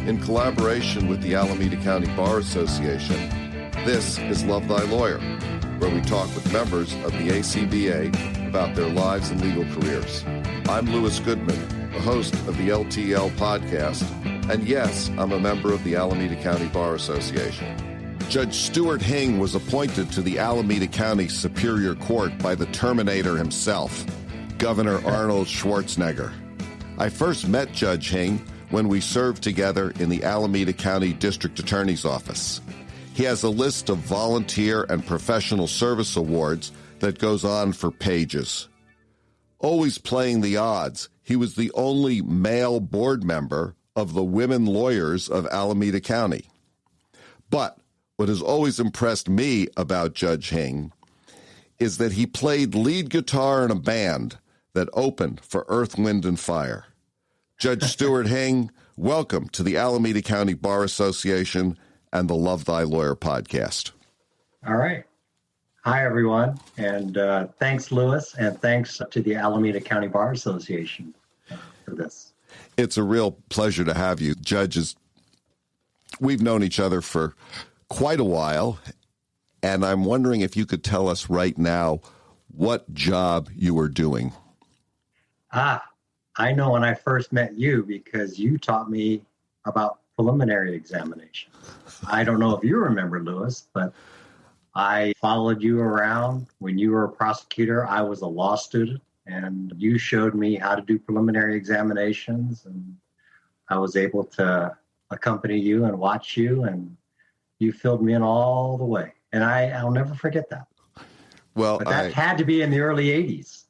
In collaboration with the Alameda County Bar Association, this is Love Thy Lawyer, where we talk with members of the ACBA about their lives and legal careers. I'm Louis Goodman, the host of the LTL podcast, and yes, I'm a member of the Alameda County Bar Association. Judge Stuart Hing was appointed to the Alameda County Superior Court by the Terminator himself, Governor Arnold Schwarzenegger. I first met Judge Hing when we served together in the Alameda County District Attorney's Office. He has a list of volunteer and professional service awards that goes on for pages. Always playing the odds, he was the only male board member of the Women Lawyers of Alameda County. But what has always impressed me about Judge Hing is that he played lead guitar in a band that opened for Earth, Wind, and Fire. Judge Stuart Hing, welcome to the Alameda County Bar Association and the Love Thy Lawyer podcast. All right. Hi, everyone. And thanks, Louis, and thanks to the Alameda County Bar Association for this. It's a real pleasure to have you. Judges, we've known each other for quite a while, and I'm wondering if you could tell us right now what job you are doing. I know when I first met you because you taught me about preliminary examinations. I don't know if you remember, Louis, but I followed you around. When you were a prosecutor, I was a law student, and you showed me how to do preliminary examinations, and I was able to accompany you and watch you, and you filled me in all the way. And I'll never forget that. Well, but that had to be in the early 80s.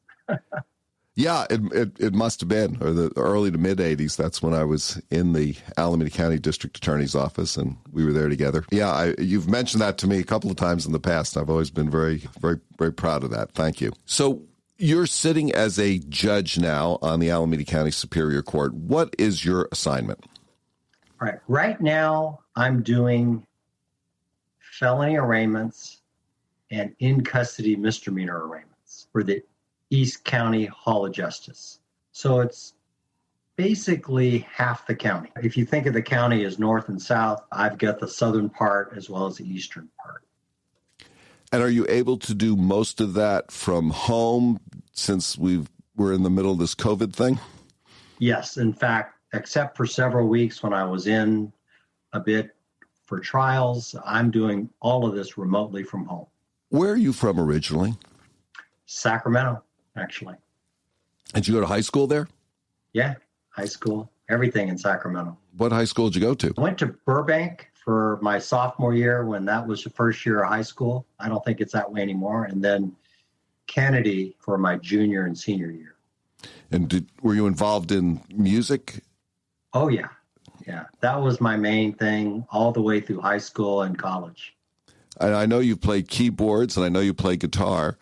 Yeah, it must have been, or the early to mid 80s. That's when I was in the Alameda County District Attorney's Office, and we were there together. Yeah, you've mentioned that to me a couple of times in the past. I've always been very, very, very proud of that. Thank you. So you're sitting as a judge now on the Alameda County Superior Court. What is your assignment? All right. Right now, I'm doing felony arraignments and in-custody misdemeanor arraignments for the East County Hall of Justice. So it's basically half the county. If you think of the county as north and south, I've got the southern part as well as the eastern part. And are you able to do most of that from home since we're in the middle of this COVID thing? Yes. In fact, except for several weeks when I was in a bit for trials, I'm doing all of this remotely from home. Where are you from originally? Sacramento, actually. Did you go to high school there? Yeah, high school, everything in Sacramento. What high school did you go to? I went to Burbank for my sophomore year when that was the first year of high school. I don't think it's that way anymore. And then Kennedy for my junior and senior year. And were you involved in music? Oh, yeah. Yeah, that was my main thing all the way through high school and college. I know you played keyboards and I know you play guitar.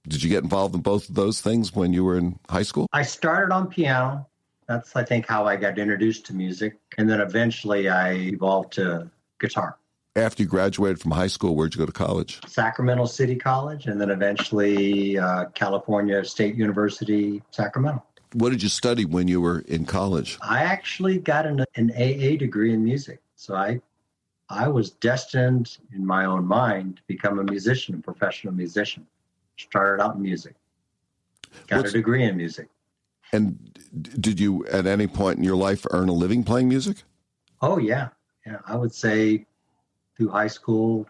Did you get involved in both of those things when you were in high school? I started on piano. That's, I think, how I got introduced to music. And then eventually I evolved to guitar. After you graduated from high school, where'd you go to college? Sacramento City College, and then eventually California State University, Sacramento. What did you study when you were in college? I actually got an AA degree in music. So I was destined in my own mind to become a musician, a professional musician. Started out in music. Got a degree in music. And did you at any point in your life earn a living playing music? Oh, yeah. Yeah, I would say through high school,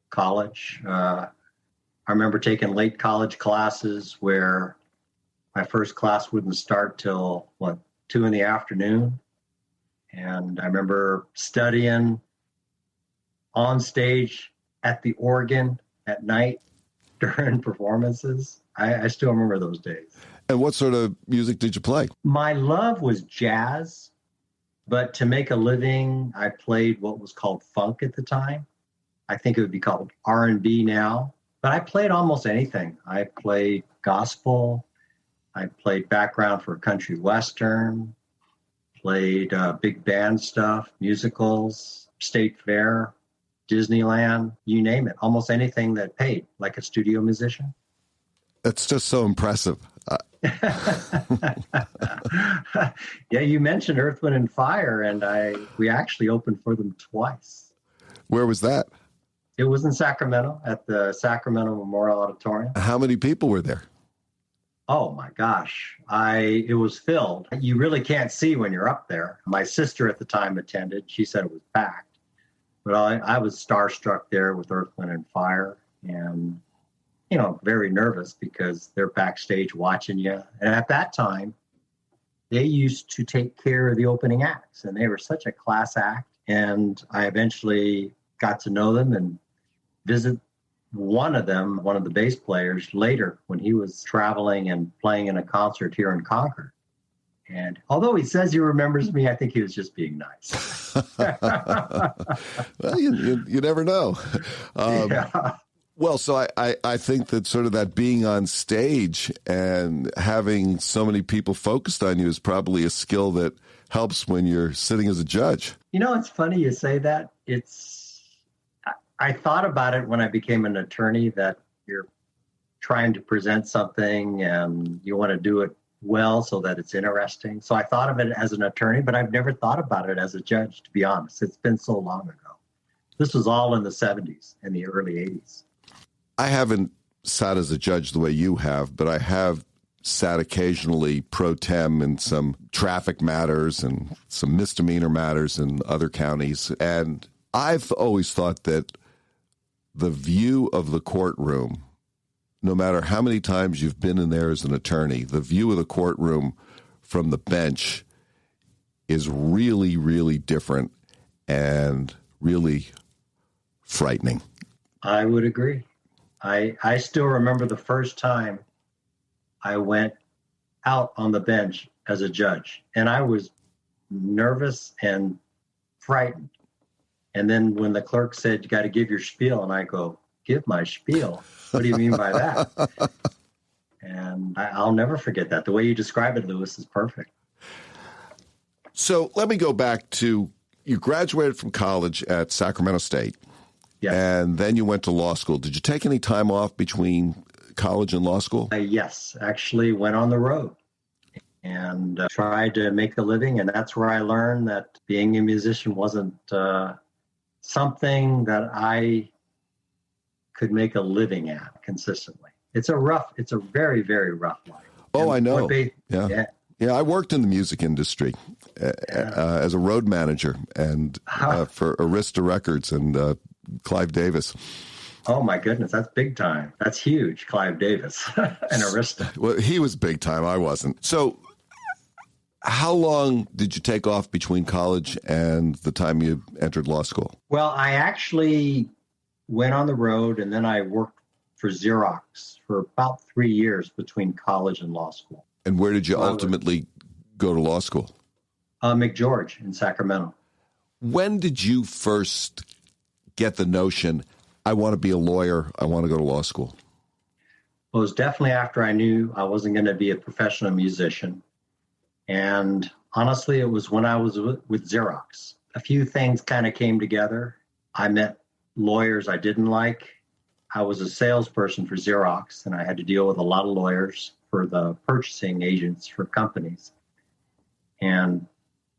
college. I remember taking late college classes where my first class wouldn't start till, 2 in the afternoon. And I remember studying on stage at the organ at night during performances. I still remember those days. And what sort of music did you play? My love was jazz, but to make a living, I played what was called funk at the time. I think it would be called R&B now, but I played almost anything. I played gospel. I played background for country western, played big band stuff, musicals, state fair, Disneyland, you name it, almost anything that paid, like a studio musician. That's just so impressive. Yeah, you mentioned Earth, Wind, and Fire, and we actually opened for them twice. Where was that? It was in Sacramento at the Sacramento Memorial Auditorium. How many people were there? Oh my gosh, it was filled. You really can't see when you're up there. My sister at the time attended. She said it was packed, but I was starstruck there with Earth, Wind, and Fire, and very nervous because they're backstage watching you. And at that time, they used to take care of the opening acts, and they were such a class act. And I eventually got to know them and visit one of the bass players later when he was traveling and playing in a concert here in Concord. And although he says he remembers me, I think he was just being nice. Well, you never know. Yeah. Well, so I think that sort of that being on stage and having so many people focused on you is probably a skill that helps when you're sitting as a judge. It's funny you say that. I thought about it when I became an attorney, that you're trying to present something and you want to do it well so that it's interesting. So I thought of it as an attorney, but I've never thought about it as a judge, to be honest. It's been so long ago. This was all in the 70s and the early 80s. I haven't sat as a judge the way you have, but I have sat occasionally pro tem in some traffic matters and some misdemeanor matters in other counties. And I've always thought that the view of the courtroom, no matter how many times you've been in there as an attorney, the view of the courtroom from the bench is really, really different and really frightening. I would agree. I still remember the first time I went out on the bench as a judge, and I was nervous and frightened. And then when the clerk said, you got to give your spiel, and I go, give my spiel? What do you mean by that? And I'll never forget that. The way you describe it, Lewis, is perfect. So let me go back to, you graduated from college at Sacramento State. Yes. And then you went to law school. Did you take any time off between college and law school? Yes, actually went on the road and tried to make a living. And that's where I learned that being a musician wasn't something that I could make a living at consistently. It's a very, very rough life. Oh, I know. Yeah. Yeah, I worked in the music industry as a road manager and for Arista Records and Clive Davis. Oh, my goodness. That's big time. That's huge, Clive Davis and Arista. Well, he was big time. I wasn't. So how long did you take off between college and the time you entered law school? Well, I actually went on the road, and then I worked for Xerox for about 3 years between college and law school. And where did you ultimately go to law school? McGeorge in Sacramento. When did you first get the notion, I want to be a lawyer, I want to go to law school? Well, it was definitely after I knew I wasn't going to be a professional musician. And honestly, it was when I was with Xerox. A few things kind of came together. I met lawyers I didn't like. I was a salesperson for Xerox, and I had to deal with a lot of lawyers for the purchasing agents for companies. And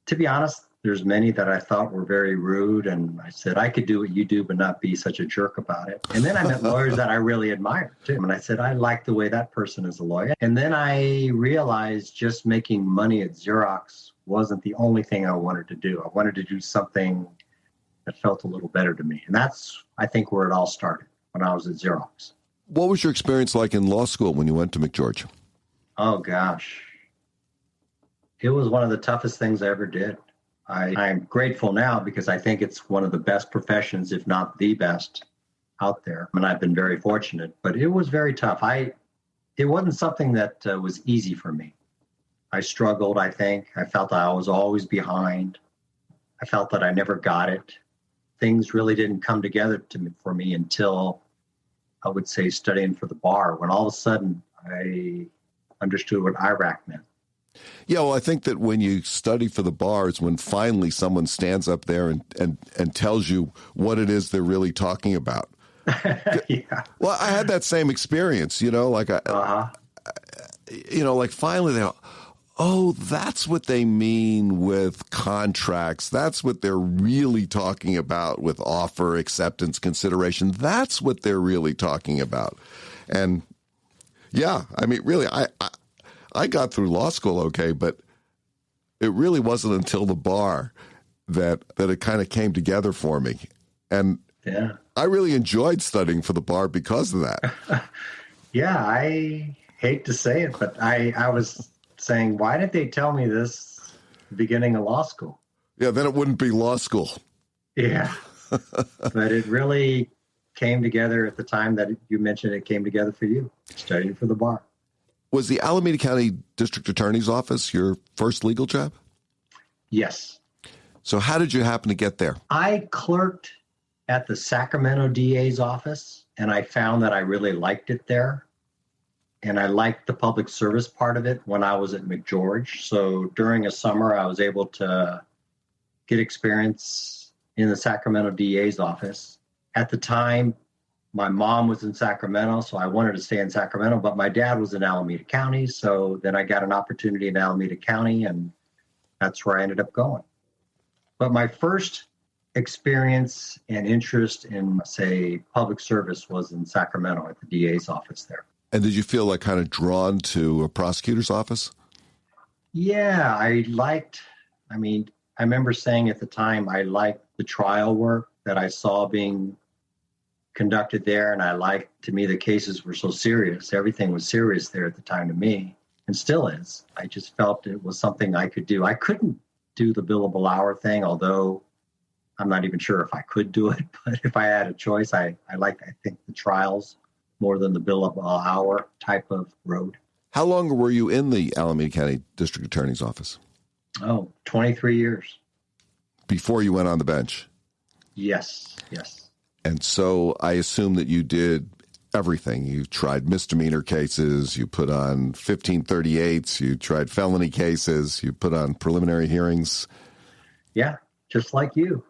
to be honest, there's many that I thought were very rude, and I said, I could do what you do, but not be such a jerk about it. And then I met lawyers that I really admired, too. And I said, I like the way that person is a lawyer. And then I realized just making money at Xerox wasn't the only thing I wanted to do. I wanted to do something that felt a little better to me. And that's, I think, where it all started, when I was at Xerox. What was your experience like in law school when you went to McGeorge? Oh, gosh. It was one of the toughest things I ever did. I'm grateful now because I think it's one of the best professions, if not the best, out there. And I've been very fortunate, but it was very tough. It wasn't something that was easy for me. I struggled, I think. I felt I was always behind. I felt that I never got it. Things really didn't come together for me until, I would say, studying for the bar, when all of a sudden I understood what IRAC meant. Yeah, well, I think that when you study for the bar is when finally someone stands up there and tells you what it is they're really talking about. Yeah. Well, I had that same experience, like like finally they, oh, that's what they mean with contracts. That's what they're really talking about with offer, acceptance, consideration. That's what they're really talking about. And yeah, I mean, really, I got through law school okay, but it really wasn't until the bar that it kind of came together for me. And yeah, I really enjoyed studying for the bar because of that. Yeah, I hate to say it, but I was saying, why did they tell me this at the beginning of law school? Yeah, then it wouldn't be law school. Yeah, but it really came together at the time that you mentioned it came together for you, studying for the bar. Was the Alameda County District Attorney's Office your first legal job? Yes. So how did you happen to get there? I clerked at the Sacramento DA's office, and I found that I really liked it there. And I liked the public service part of it when I was at McGeorge. So during a summer, I was able to get experience in the Sacramento DA's office. At the time, my mom was in Sacramento, so I wanted to stay in Sacramento, but my dad was in Alameda County. So then I got an opportunity in Alameda County, and that's where I ended up going. But my first experience and interest in, say, public service was in Sacramento at the DA's office there. And did you feel like kind of drawn to a prosecutor's office? Yeah, I remember saying at the time, I liked the trial work that I saw being conducted there. And to me, the cases were so serious. Everything was serious there at the time to me, and still is. I just felt it was something I could do. I couldn't do the billable hour thing, although I'm not even sure if I could do it. But if I had a choice, I think the trials more than the billable hour type of road. How long were you in the Alameda County District Attorney's Office? 23 years. Before you went on the bench? Yes. And so I assume that you did everything. You tried misdemeanor cases, you put on 1538s, you tried felony cases, you put on preliminary hearings. Yeah, just like you.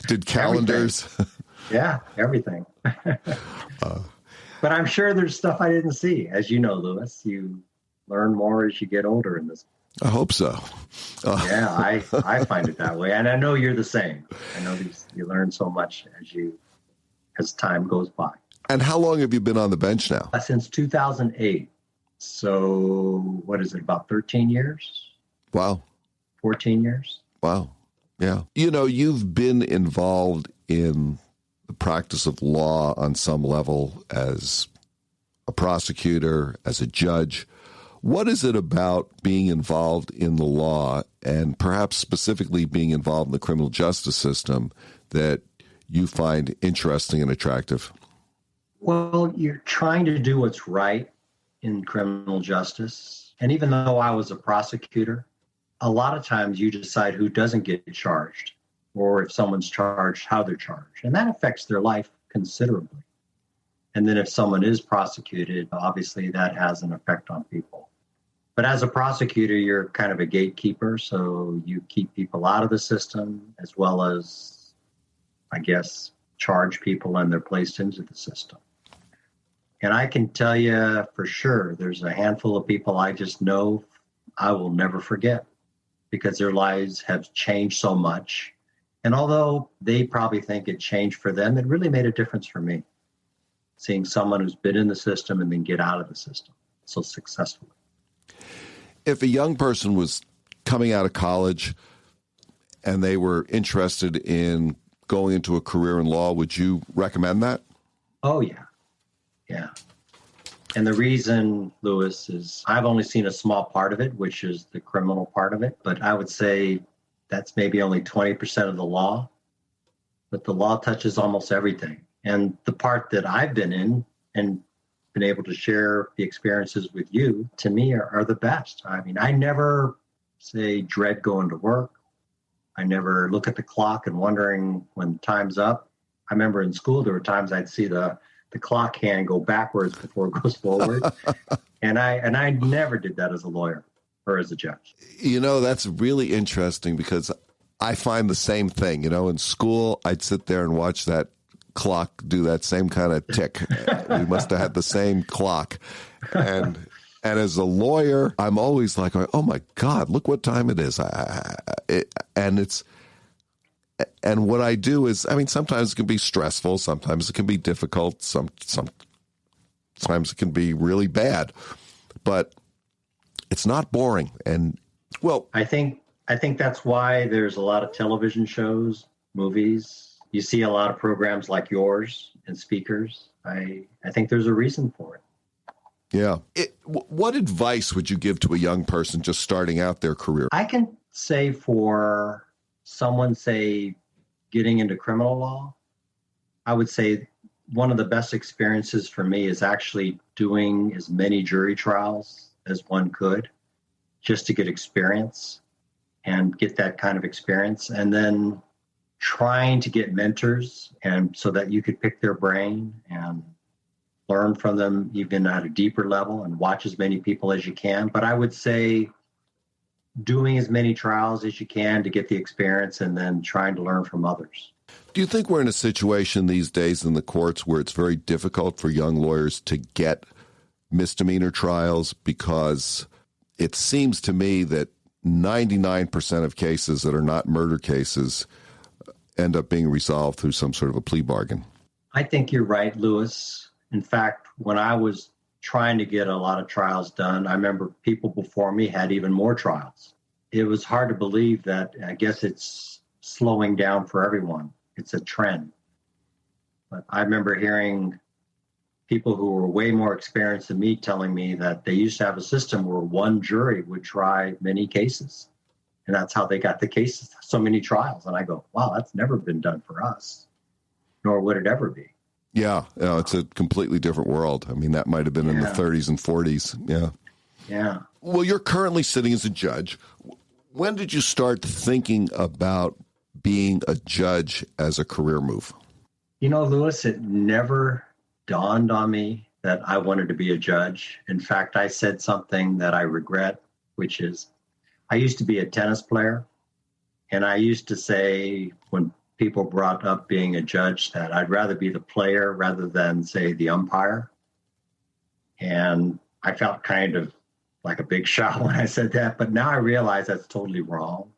Did calendars. Everything. Yeah, everything. But I'm sure there's stuff I didn't see. As you know, Louis, you learn more as you get older in this. I hope so. Yeah, I find it that way. And I know you're the same. I know you learn so much as time goes by. And how long have you been on the bench now? Since 2008. So what is it, about 13 years? Wow. 14 years? Wow. Yeah. You've been involved in the practice of law on some level as a prosecutor, as a judge. What is it about being involved in the law, and perhaps specifically being involved in the criminal justice system, that you find interesting and attractive? Well, you're trying to do what's right in criminal justice. And even though I was a prosecutor, a lot of times you decide who doesn't get charged, or if someone's charged, how they're charged. And that affects their life considerably. And then if someone is prosecuted, obviously that has an effect on people. But as a prosecutor, you're kind of a gatekeeper. So you keep people out of the system, as well as, I guess, charge people when they're placed into the system. And I can tell you for sure, there's a handful of people I just know I will never forget, because their lives have changed so much. And although they probably think it changed for them, it really made a difference for me, seeing someone who's been in the system and then get out of the system so successfully. If a young person was coming out of college and they were interested in going into a career in law, would you recommend that? Oh, yeah. Yeah. And the reason, Louis, is I've only seen a small part of it, which is the criminal part of it. But I would say that's maybe only 20% of the law. But the law touches almost everything. And the part that I've been in and been able to share the experiences with you, to me, are the best. I mean, I never, say, dread going to work. I never look at the clock and wondering when time's up. I remember in school, there were times I'd see the clock hand go backwards before it goes forward. And I never did that as a lawyer or as a judge. That's really interesting, because I find the same thing. In school, I'd sit there and watch that clock do that same kind of tick. We must have had the same clock. And as a lawyer, I'm always like, oh my God, look what time it is. And what I do is, sometimes it can be stressful. Sometimes it can be difficult. Sometimes it can be really bad, but it's not boring. And well, I think that's why there's a lot of television shows, movies. You see a lot of programs like yours and speakers. I think there's a reason for it. Yeah. What advice would you give to a young person just starting out their career? I can say for someone, say, getting into criminal law, I would say one of the best experiences for me is actually doing as many jury trials as one could, just to get experience and get that kind of experience. And then trying to get mentors, and so that you could pick their brain and learn from them even at a deeper level and watch as many people as you can. But I would say doing as many trials as you can to get the experience, and then trying to learn from others. Do you think we're in a situation these days in the courts where it's very difficult for young lawyers to get misdemeanor trials? Because it seems to me that 99% of cases that are not murder cases end up being resolved through some sort of a plea bargain. I think you're right, Louis. In fact, when I was trying to get a lot of trials done, I remember people before me had even more trials. It was hard to believe that. I guess it's slowing down for everyone. It's a trend. But I remember hearing people who were way more experienced than me telling me that they used to have a system where one jury would try many cases. And that's how they got the cases, so many trials. And I go, wow, that's never been done for us, nor would it ever be. Yeah, it's a completely different world. That might have been in the 30s and 40s. Yeah. Yeah. Well, you're currently sitting as a judge. When did you start thinking about being a judge as a career move? Louis, it never dawned on me that I wanted to be a judge. In fact, I said something that I regret, which is I used to be a tennis player. And I used to say, when people brought up being a judge, that I'd rather be the player rather than, say, the umpire. And I felt kind of like a big shot when I said that, but now I realize that's totally wrong.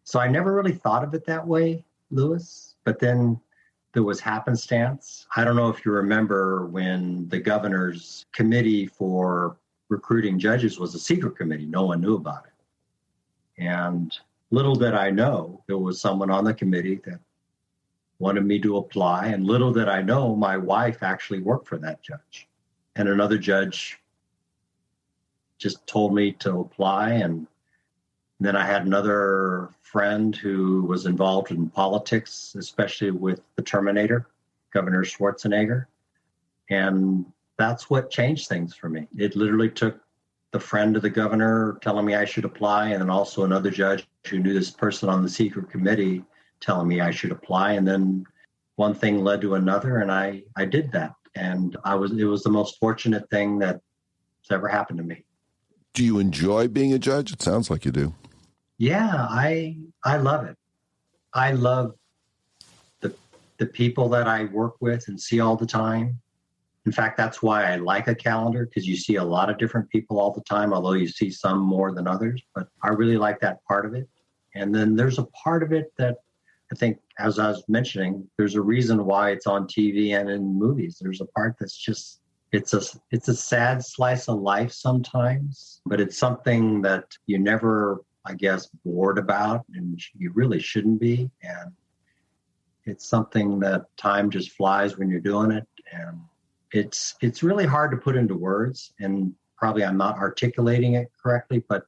So I never really thought of it that way, Louis. But then there was happenstance. I don't know if you remember when the governor's committee for recruiting judges was a secret committee. No one knew about it. And little did I know, there was someone on the committee that wanted me to apply. And little did I know, my wife actually worked for that judge. And another judge just told me to apply. And then I had another friend who was involved in politics, especially with the Terminator, Governor Schwarzenegger. And that's what changed things for me. It literally took the friend of the governor telling me I should apply, and then also another judge who knew this person on the secret committee telling me I should apply. And then one thing led to another, and I did that. And it was the most fortunate thing that's ever happened to me. Do you enjoy being a judge? It sounds like you do. Yeah, I love it. I love the people that I work with and see all the time. In fact, that's why I like a calendar, because you see a lot of different people all the time, although you see some more than others. But I really like that part of it. And then there's a part of it that I think, as I was mentioning, there's a reason why it's on TV and in movies. There's a part that's just, it's a sad slice of life sometimes, but it's something that you never, I guess, bored about, and you really shouldn't be. And it's something that time just flies when you're doing it. And it's really hard to put into words, and probably I'm not articulating it correctly, but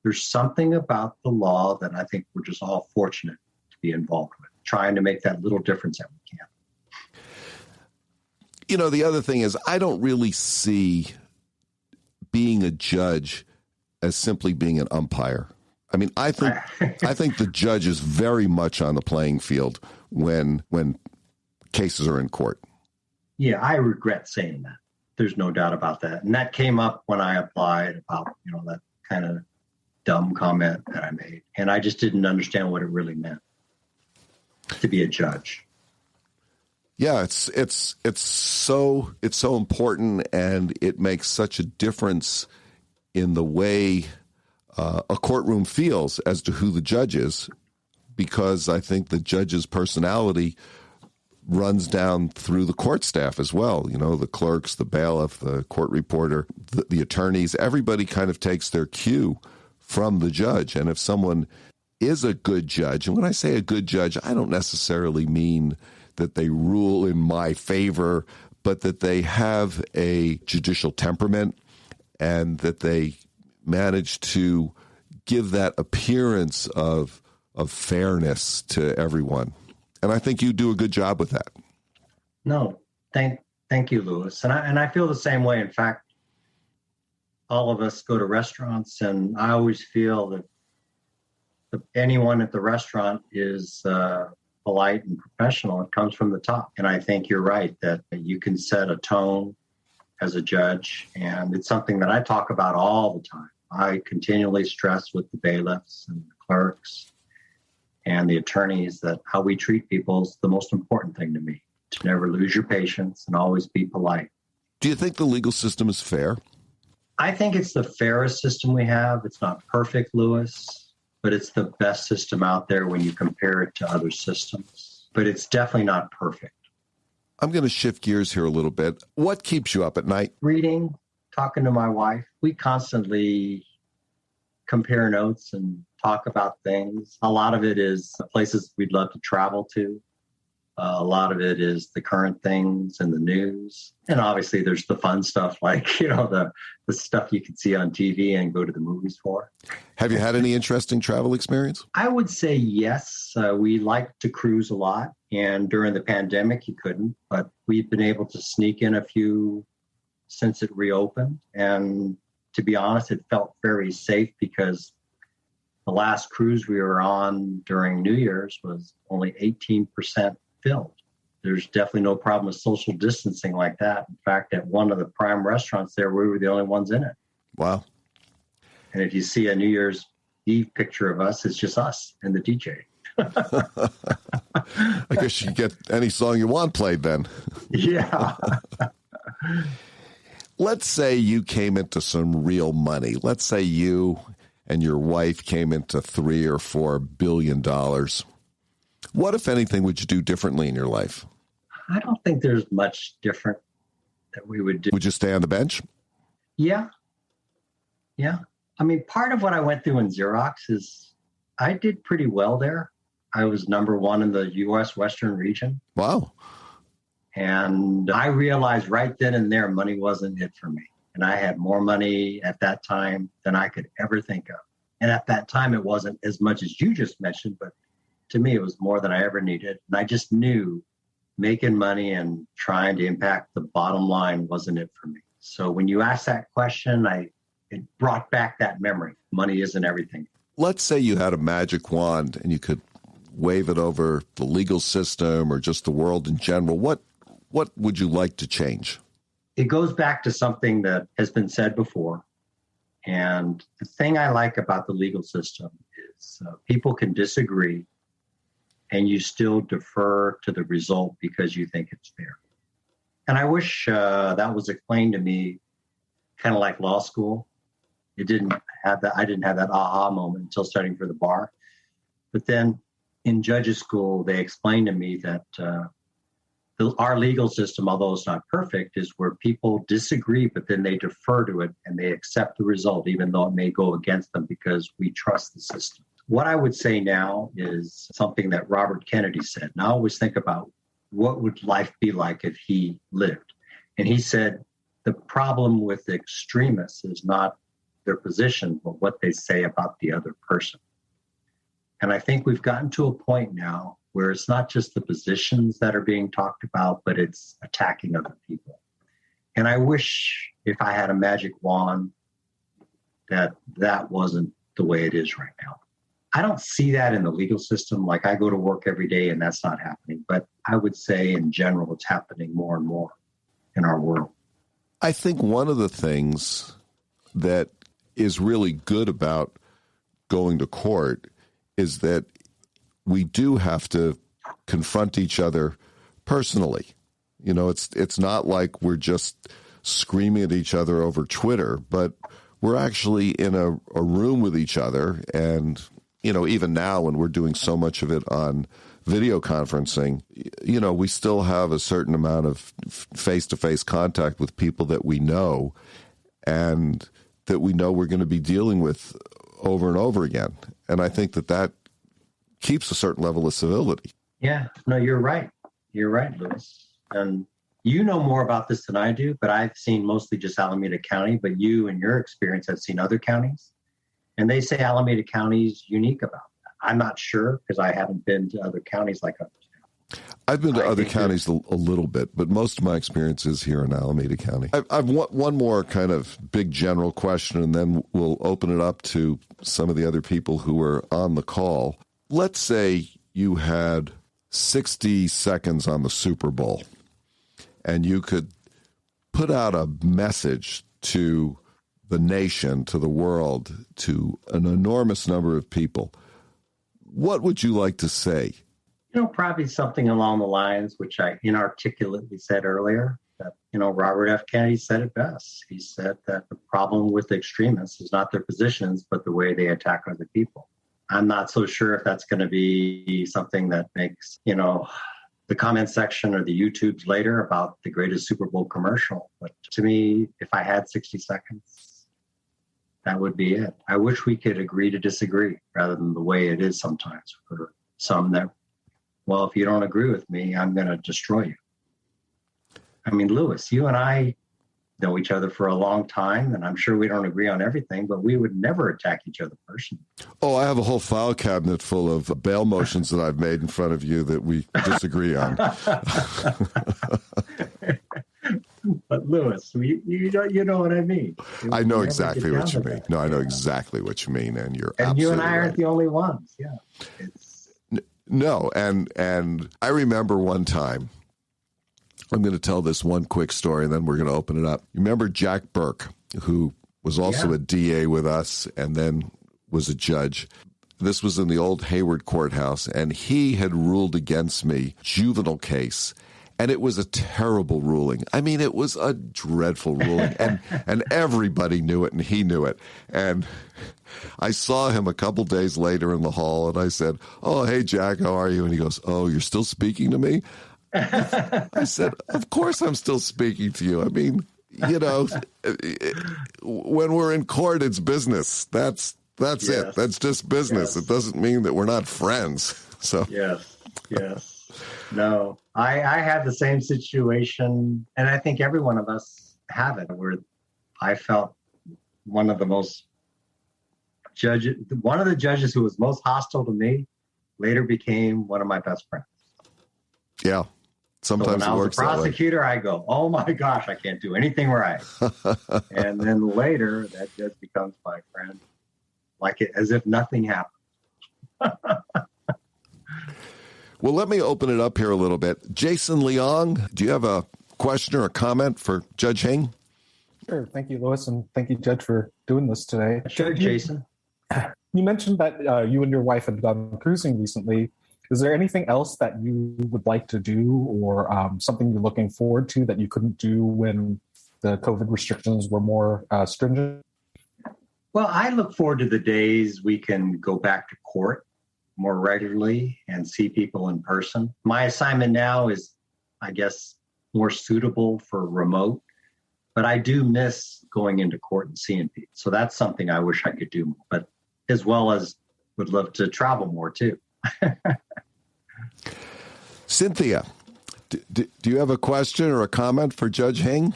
there's something about the law that I think we're just all fortunate to be involved with, trying to make that little difference that we can. The other thing is, I don't really see being a judge as simply being an umpire. I think the judge is very much on the playing field when cases are in court. Yeah, I regret saying that. There's no doubt about that. And that came up when I applied about, that kind of dumb comment that I made. And I just didn't understand what it really meant to be a judge. Yeah, it's so important, and it makes such a difference in the way a courtroom feels as to who the judge is, because I think the judge's personality runs down through the court staff as well. You know, the clerks, the bailiff, the court reporter, the attorneys, everybody kind of takes their cue from the judge. And if someone is a good judge, and when I say a good judge, I don't necessarily mean that they rule in my favor, but that they have a judicial temperament and that they manage to give that appearance of fairness to everyone. And I think you do a good job with that. No, thank you, Louis. And I feel the same way. In fact, all of us go to restaurants, and I always feel that anyone at the restaurant is polite and professional. It comes from the top. And I think you're right that you can set a tone as a judge. And it's something that I talk about all the time. I continually stress with the bailiffs and the clerks and the attorneys that how we treat people is the most important thing to me. To never lose your patience and always be polite. Do you think the legal system is fair? I think it's the fairest system we have. It's not perfect, Louis, but it's the best system out there when you compare it to other systems. But it's definitely not perfect. I'm going to shift gears here a little bit. What keeps you up at night? Reading, talking to my wife. We constantly compare notes and talk about things. A lot of it is places we'd love to travel to. A lot of it is the current things in the news. And obviously there's the fun stuff like, the stuff you can see on TV and go to the movies for. Have you had any interesting travel experience? I would say yes. We like to cruise a lot. And during the pandemic, you couldn't. But we've been able to sneak in a few since it reopened. And to be honest, it felt very safe because the last cruise we were on during New Year's was only 18% filled. There's definitely no problem with social distancing like that. In fact, at one of the prime restaurants there, we were the only ones in it. Wow. And if you see a New Year's Eve picture of us, it's just us and the DJ. I guess you get any song you want played then. Yeah. Let's say you came into some real money. Let's say you and your wife came into $3 or $4 billion. What, if anything, would you do differently in your life? I don't think there's much different that we would do. Would you stay on the bench? Yeah. I mean, part of what I went through in Xerox is I did pretty well there. I was number one in the U.S. Western region. Wow. And I realized right then and there, money wasn't it for me. And I had more money at that time than I could ever think of. And at that time, it wasn't as much as you just mentioned, but to me, it was more than I ever needed. And I just knew making money and trying to impact the bottom line wasn't it for me. So when you asked that question, it brought back that memory. Money isn't everything. Let's say you had a magic wand and you could wave it over the legal system or just the world in general. What would you like to change? It goes back to something that has been said before. And the thing I like about the legal system is people can disagree and you still defer to the result because you think it's fair. And I wish that was explained to me kind of like law school. I didn't have that aha moment until studying for the bar. But then in judges school, they explained to me that our legal system, although it's not perfect, is where people disagree, but then they defer to it and they accept the result, even though it may go against them because we trust the system. What I would say now is something that Robert Kennedy said. And I always think about what would life be like if he lived. And he said, the problem with the extremists is not their position, but what they say about the other person. And I think we've gotten to a point now where it's not just the positions that are being talked about, but it's attacking other people. And I wish if I had a magic wand that wasn't the way it is right now. I don't see that in the legal system. Like I go to work every day and that's not happening. But I would say in general, it's happening more and more in our world. I think one of the things that is really good about going to court is that we do have to confront each other personally. You know, it's not like we're just screaming at each other over Twitter, but we're actually in a room with each other. And, you know, even now when we're doing so much of it on video conferencing, you know, we still have a certain amount of face-to-face contact with people that we know and that we know we're going to be dealing with over and over again. And I think that keeps a certain level of civility. Yeah, no, you're right. You're right, Louis. And you know more about this than I do, but I've seen mostly just Alameda County, but you and your experience have seen other counties. And they say Alameda County is unique about that. I'm not sure because I haven't been to other counties like others. I've been to other counties a little bit, but most of my experience is here in Alameda County. I've one more kind of big general question, and then we'll open it up to some of the other people who are on the call. Let's say you had 60 seconds on the Super Bowl, and you could put out a message to the nation, to the world, to an enormous number of people. What would you like to say? You know, probably something along the lines which I inarticulately said earlier, that, you know, Robert F. Kennedy said it best. He said that the problem with the extremists is not their positions, but the way they attack other people. I'm not so sure if that's going to be something that makes, you know, the comment section or the YouTubes later about the greatest Super Bowl commercial. But to me, if I had 60 seconds, that would be it. I wish we could agree to disagree rather than the way it is sometimes for some that, well, if you don't agree with me, I'm going to destroy you. I mean, Louis, you and I know each other for a long time, and I'm sure we don't agree on everything, but we would never attack each other personally. Oh, I have a whole file cabinet full of bail motions that I've made in front of you that we disagree on. But Louis, you know what I mean. I know exactly what you mean. No, I know exactly what you mean, and you're absolutely you and I aren't right. the only ones. Yeah. No, and I remember one time, I'm going to tell this one quick story, and then we're going to open it up. You remember Jack Burke, who was also a DA with us and then was a judge. This was in the old Hayward Courthouse, and he had ruled against me, juvenile case, and it was a terrible ruling. I mean, it was a dreadful ruling, and everybody knew it, and he knew it. And I saw him a couple days later in the hall, and I said, "Oh, hey, Jack, how are you?" And he goes, "Oh, you're still speaking to me?" I said, "Of course I'm still speaking to you. I mean, you know, when we're in court, it's business. That's it. That's just business. It doesn't mean that we're not friends." So Yes. No, I had the same situation, and I think every one of us have it, where I felt one of the judges who was most hostile to me later became one of my best friends. Yeah. Sometimes so when I was a prosecutor, I go, "Oh my gosh, I can't do anything right." And then later, that judge becomes my friend, as if nothing happened. Well, let me open it up here a little bit. Jason Leong, do you have a question or a comment for Judge Hing? Sure. Thank you, Louis, and thank you, Judge, for doing this today. Sure, Jason. You mentioned that you and your wife had gone cruising recently. Is there anything else that you would like to do or something you're looking forward to that you couldn't do when the COVID restrictions were more stringent? Well, I look forward to the days we can go back to court more regularly and see people in person. My assignment now is, I guess, more suitable for remote, but I do miss going into court and seeing people. So that's something I wish I could do, but as well as would love to travel more too. Cynthia, do you have a question or a comment for Judge Hing?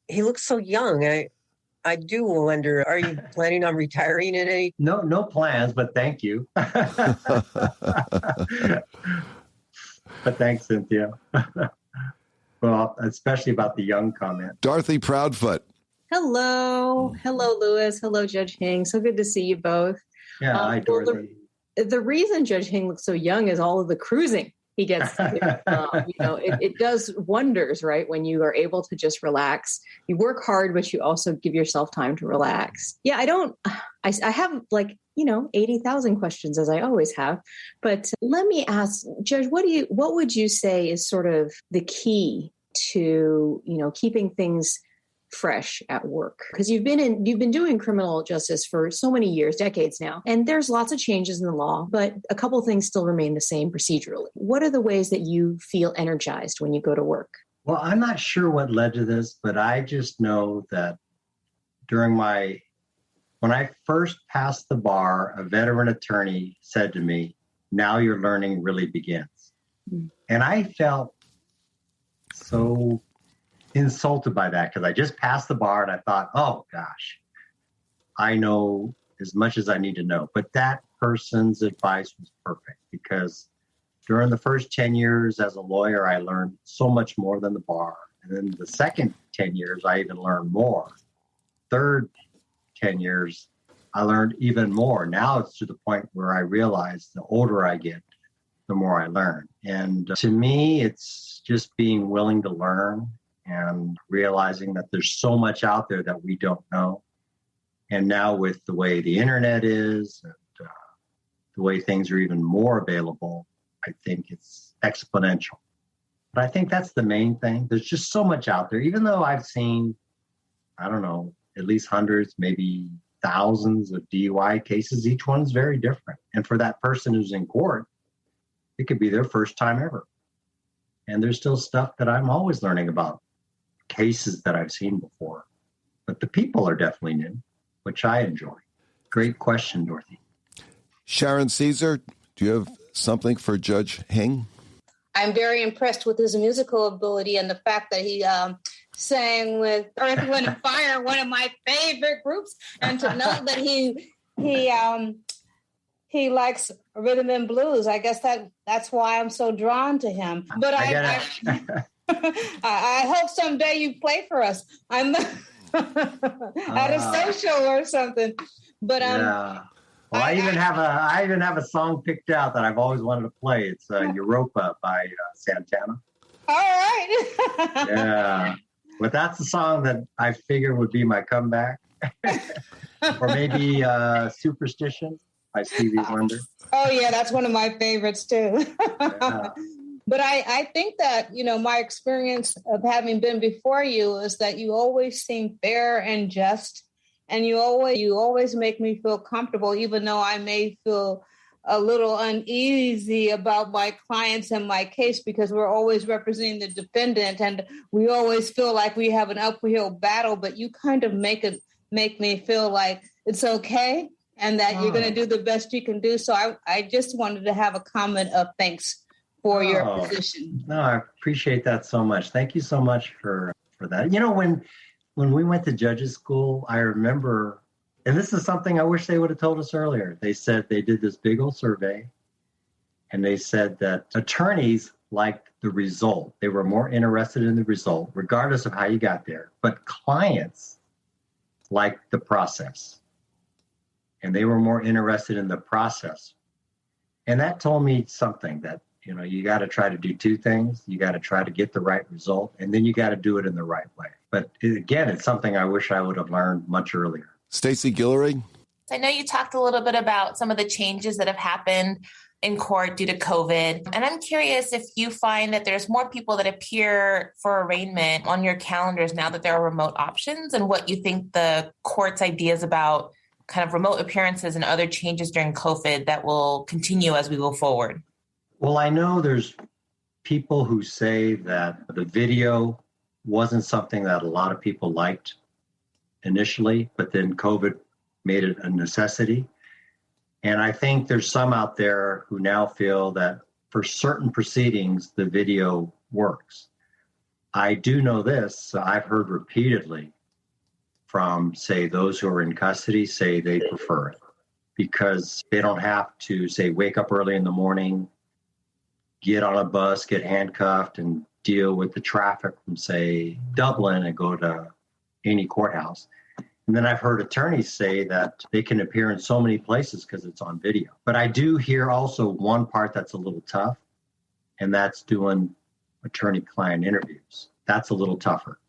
He looks so young. I do wonder, are you planning on retiring at any? No plans, but thank you. But thanks, Cynthia. Well, especially about the young comment. Dorothy Proudfoot. Hello, Louis. Hello, Judge Hing. So good to see you both. Yeah, hi, Dorothy. The reason Judge Hing looks so young is all of the cruising. he gets to do. It does wonders, right? When you are able to just relax. You work hard, but you also give yourself time to relax. Yeah, I have 80,000 questions, as I always have. But let me ask, Judge, what would you say is sort of the key to, keeping things fresh at work? Because you've been doing criminal justice for so many years, decades now, and there's lots of changes in the law, but a couple things still remain the same procedurally. What are the ways that you feel energized when you go to work? Well, I'm not sure what led to this, but I just know that when I first passed the bar, a veteran attorney said to me, "Now your learning really begins." And I felt so insulted by that because I just passed the bar and I thought, oh gosh, I know as much as I need to know. But that person's advice was perfect because during the first 10 years as a lawyer, I learned so much more than the bar. And then the second 10 years, I even learned more. Third 10 years, I learned even more. Now it's to the point where I realize the older I get, the more I learn. And to me, it's just being willing to learn and realizing that there's so much out there that we don't know. And now with the way the internet is, and the way things are even more available, I think it's exponential. But I think that's the main thing. There's just so much out there. Even though I've seen, I don't know, at least hundreds, maybe thousands of DUI cases, each one's very different. And for that person who's in court, it could be their first time ever. And there's still stuff that I'm always learning about, cases that I've seen before. But the people are definitely new, which I enjoy. Great question, Dorothy. Sharon Caesar, do you have something for Judge Hing? I'm very impressed with his musical ability and the fact that he sang with Earth, Wind, and Fire, one of my favorite groups, and to know that he likes rhythm and blues. I guess that's why I'm so drawn to him. But I hope someday you play for us. I'm at a social or something. But yeah. Well, I even have a song picked out that I've always wanted to play. It's Europa by Santana. All right. Yeah. But that's the song that I figured would be my comeback. Or maybe Superstition by Stevie Wonder. Oh, yeah, that's one of my favorites, too. Yeah. But I think that, my experience of having been before you is that you always seem fair and just, and you always make me feel comfortable, even though I may feel a little uneasy about my clients and my case because we're always representing the defendant and we always feel like we have an uphill battle, but you kind of make me feel like it's okay and that you're going to do the best you can do. So I just wanted to have a comment of thanks for your position. No, I appreciate that so much. Thank you so much for that. When we went to judges school, I remember, and this is something I wish they would have told us earlier. They said they did this big old survey, and they said that attorneys liked the result. They were more interested in the result, regardless of how you got there. But clients liked the process, and they were more interested in the process. And that told me something that, you got to try to do two things. You got to try to get the right result, and then you got to do it in the right way. But again, it's something I wish I would have learned much earlier. Stacey Guillory? I know you talked a little bit about some of the changes that have happened in court due to COVID. And I'm curious if you find that there's more people that appear for arraignment on your calendars now that there are remote options, and what you think the court's ideas about kind of remote appearances and other changes during COVID that will continue as we go forward. Well, I know there's people who say that the video wasn't something that a lot of people liked initially, but then COVID made it a necessity. And I think there's some out there who now feel that for certain proceedings, the video works. I do know this. I've heard repeatedly from, say, those who are in custody say they prefer it because they don't have to, say, wake up early in the morning, get on a bus, get handcuffed, and deal with the traffic from, say, Dublin and go to any courthouse. And then I've heard attorneys say that they can appear in so many places because it's on video. But I do hear also one part that's a little tough, and that's doing attorney-client interviews. That's a little tougher.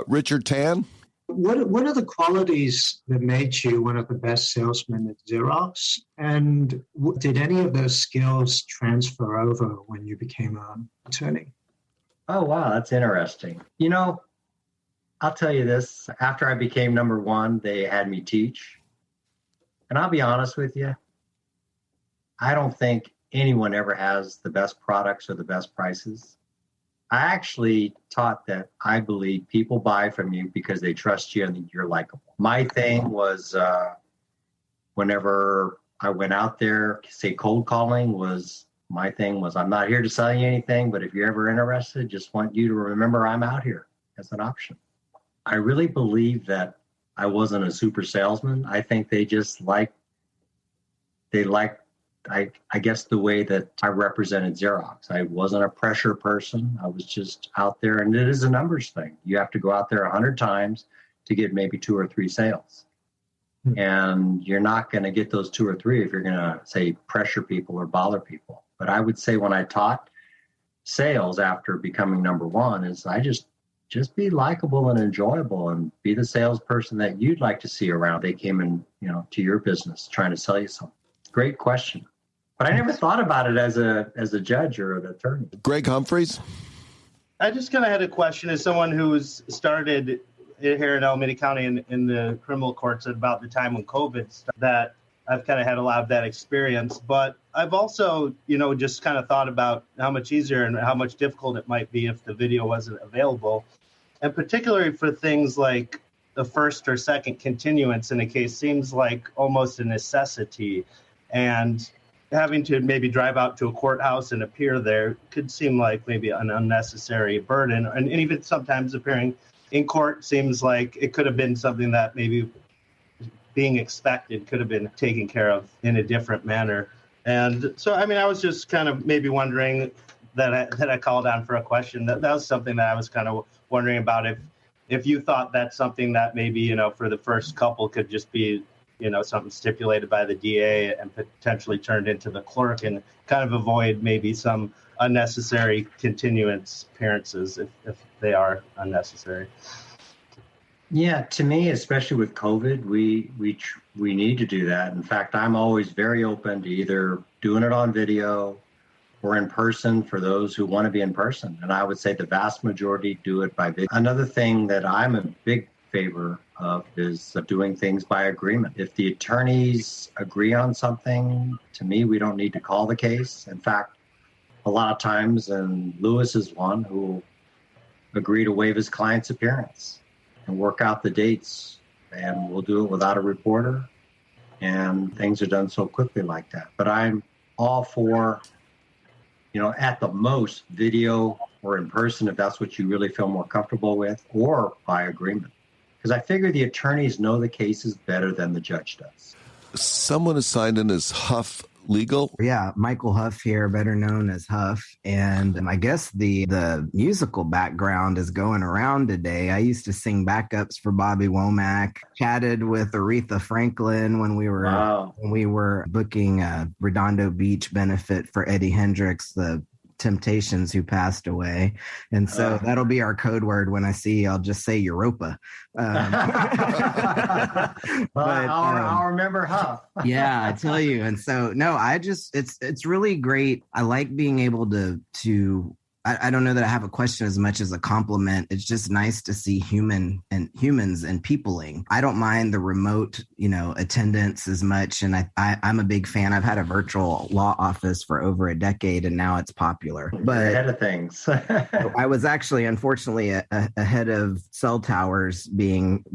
Richard Tan? What are the qualities that made you one of the best salesmen at Xerox? And did any of those skills transfer over when you became an attorney? Oh, wow, that's interesting. You know, I'll tell you this. After I became number one, they had me teach. And I'll be honest with you, I don't think anyone ever has the best products or the best prices. I actually taught that I believe people buy from you because they trust you and you're likable. My thing was whenever I went out there, say cold calling was my thing was I'm not here to sell you anything, but if you're ever interested, just want you to remember I'm out here as an option. I really believe that I wasn't a super salesman. I think they just liked I guess the way that I represented Xerox. I wasn't a pressure person. I was just out there, and it is a numbers thing. You have to go out there 100 times to get maybe 2 or 3 sales. And you're not going to get those 2 or 3 if you're going to, say, pressure people or bother people. But I would say when I taught sales after becoming number one is I just be likable and enjoyable and be the salesperson that you'd like to see around. They came in, to your business trying to sell you something. Great question. But I never thought about it as a judge or an attorney. Greg Humphreys? I just kind of had a question as someone who's started here in Alameda County in the criminal courts at about the time when COVID started, that I've kind of had a lot of that experience. But I've also, just kind of thought about how much easier and how much difficult it might be if the video wasn't available. And particularly for things like the first or second continuance in a case seems like almost a necessity. And having to maybe drive out to a courthouse and appear there could seem like maybe an unnecessary burden. And even sometimes appearing in court seems like it could have been something that maybe being expected could have been taken care of in a different manner. And so, I was just kind of maybe wondering that I called on for a question. That was something that I was kind of wondering about if you thought that's something that maybe, for the first couple could just be something stipulated by the DA and potentially turned into the clerk and kind of avoid maybe some unnecessary continuance appearances if they are unnecessary. Yeah, to me, especially with COVID, we need to do that. In fact, I'm always very open to either doing it on video or in person for those who want to be in person. And I would say the vast majority do it by video. Another thing that I'm a big favor of is doing things by agreement. If the attorneys agree on something, to me, we don't need to call the case. In fact, a lot of times, and Lewis is one who will agree to waive his client's appearance and work out the dates, and we'll do it without a reporter, and things are done so quickly like that. But I'm all for, at the most, video or in person if that's what you really feel more comfortable with, or by agreement. Because I figure the attorneys know the cases better than the judge does. Someone is signed in as Huff Legal. Yeah, Michael Huff here, better known as Huff. And I guess the musical background is going around today. I used to sing backups for Bobby Womack, chatted with Aretha Franklin when we were booking a Redondo Beach benefit for Eddie Hendricks, the Temptations, who passed away. And so that'll be our code word when I see you. I'll just say Europa. I'll remember Huff. Yeah, I tell you. And so, no, it's really great. I like being able to I don't know that I have a question as much as a compliment. It's just nice to see humans and peopling. I don't mind the remote, attendance as much. And I'm a big fan. I've had a virtual law office for over a decade, and now it's popular. But you're ahead of things. I was actually, unfortunately, ahead of cell towers being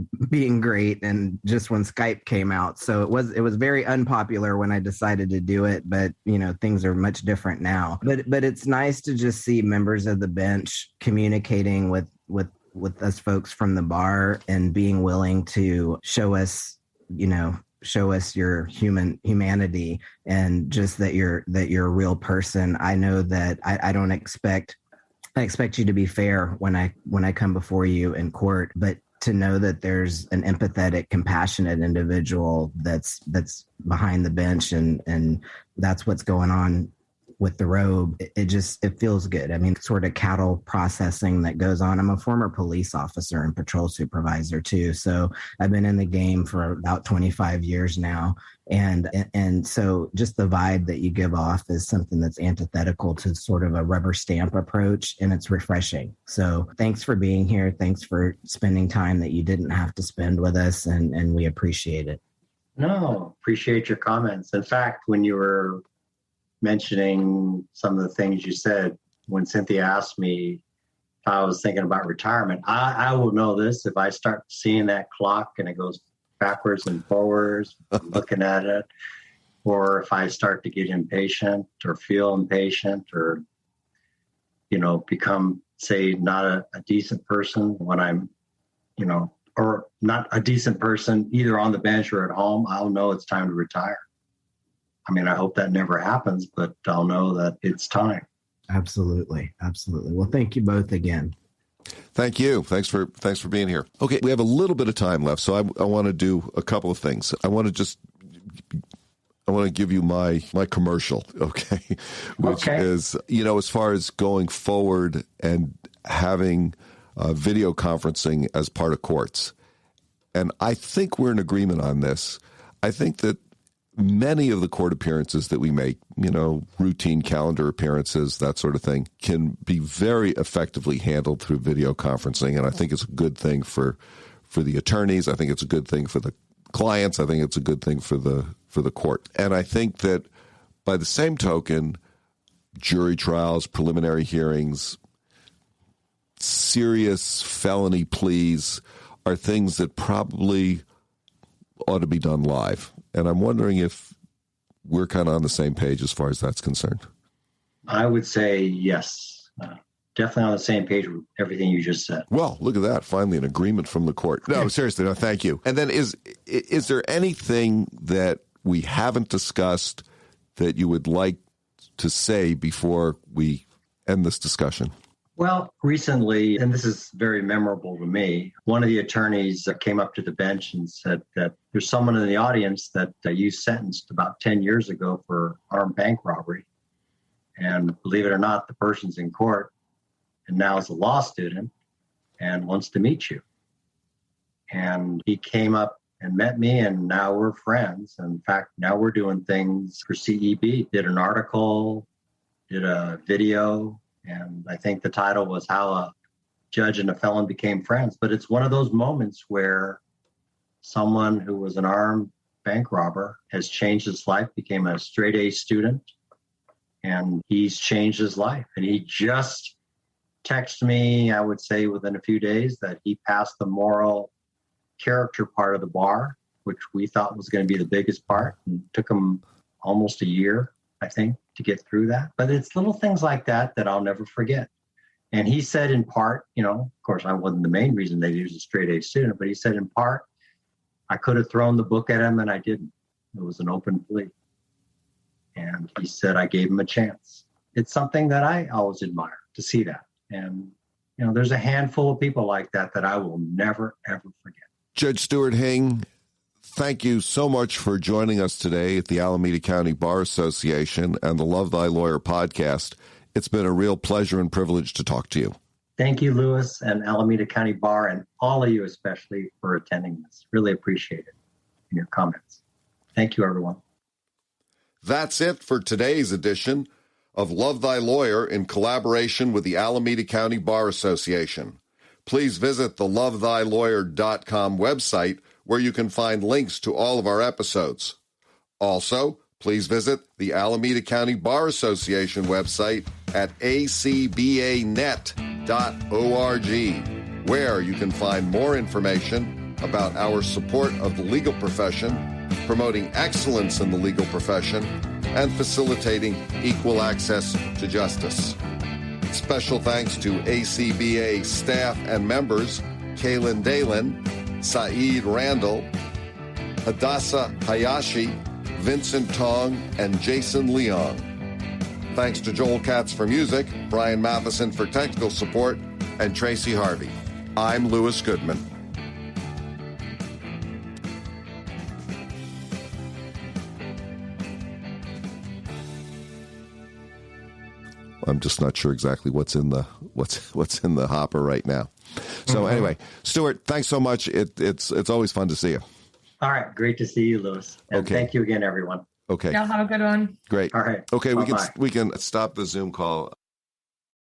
great, and just when Skype came out. So it was very unpopular when I decided to do it. But things are much different now. But it's nice to just see members of the bench communicating with us folks from the bar and being willing to show us your humanity and just that you're a real person. I know that I expect you to be fair when I come before you in court, but to know that there's an empathetic, compassionate individual that's behind the bench, and that's what's going on with the robe, it feels good. I mean, sort of cattle processing that goes on. I'm a former police officer and patrol supervisor too. So I've been in the game for about 25 years now. And so just the vibe that you give off is something that's antithetical to sort of a rubber stamp approach, and it's refreshing. So thanks for being here. Thanks for spending time that you didn't have to spend with us, and we appreciate it. No, appreciate your comments. In fact, when you were mentioning some of the things you said, when Cynthia asked me if I was thinking about retirement, I will know this. If I start seeing that clock and it goes backwards and forwards, looking at it, or if I start to get impatient or feel impatient or, become, say, not a decent person when I'm, or not a decent person either on the bench or at home, I'll know it's time to retire. I mean, I hope that never happens, but I'll know that it's time. Absolutely. Absolutely. Well, thank you both again. Thank you. Thanks for being here. Okay, we have a little bit of time left, so I want to do a couple of things. I want to give you my commercial, okay? Which is, as far as going forward and having video conferencing as part of courts. And I think we're in agreement on this. I think that many of the court appearances that we make, routine calendar appearances, that sort of thing, can be very effectively handled through video conferencing. And I think it's a good thing for the attorneys. I think it's a good thing for the clients. I think it's a good thing for the court. And I think that by the same token, jury trials, preliminary hearings, serious felony pleas are things that probably ought to be done live. And I'm wondering if we're kind of on the same page as far as that's concerned. I would say yes. Definitely on the same page with everything you just said. Well, look at that. Finally, an agreement from the court. No, seriously, no, thank you. And then is there anything that we haven't discussed that you would like to say before we end this discussion? Well, recently, and this is very memorable to me, one of the attorneys came up to the bench and said that there's someone in the audience that you sentenced about 10 years ago for armed bank robbery. And believe it or not, the person's in court and now is a law student and wants to meet you. And he came up and met me, and now we're friends. In fact, now we're doing things for CEB. Did an article, did a video, and I think the title was How a Judge and a Felon Became Friends. But it's one of those moments where someone who was an armed bank robber has changed his life, became a straight A student, and he's changed his life. And he just texted me, I would say within a few days, that he passed the moral character part of the bar, which we thought was going to be the biggest part. And it took him almost a year, I think, to get through that. But it's little things like that that I'll never forget. And he said in part, of course, I wasn't the main reason that he was a straight A student, but he said in part, I could have thrown the book at him and I didn't. It was an open plea. And he said I gave him a chance. It's something that I always admire to see that. And, there's a handful of people like that I will never, ever forget. Judge Stuart Hing, thank you so much for joining us today at the Alameda County Bar Association and the Love Thy Lawyer podcast. It's been a real pleasure and privilege to talk to you. Thank you, Lewis, and Alameda County Bar, and all of you especially for attending this. Really appreciate it and your comments. Thank you, everyone. That's it for today's edition of Love Thy Lawyer in collaboration with the Alameda County Bar Association. Please visit the lovethylawyer.com website where you can find links to all of our episodes. Also, please visit the Alameda County Bar Association website at acbanet.org, where you can find more information about our support of the legal profession, promoting excellence in the legal profession, and facilitating equal access to justice. Special thanks to ACBA staff and members, Kaylin Dalen, Saeed Randall, Hadassah Hayashi, Vincent Tong, and Jason Leong. Thanks to Joel Katz for music, Brian Matheson for technical support, and Tracy Harvey. I'm Louis Goodman. I'm just not sure exactly what's in the hopper right now. So anyway, Stuart, thanks so much. It's always fun to see you. All right. Great to see you, Louis. And thank you again, everyone. Okay. Yeah, have a good one. Great. All right. Okay, Bye-bye. we can stop the Zoom call.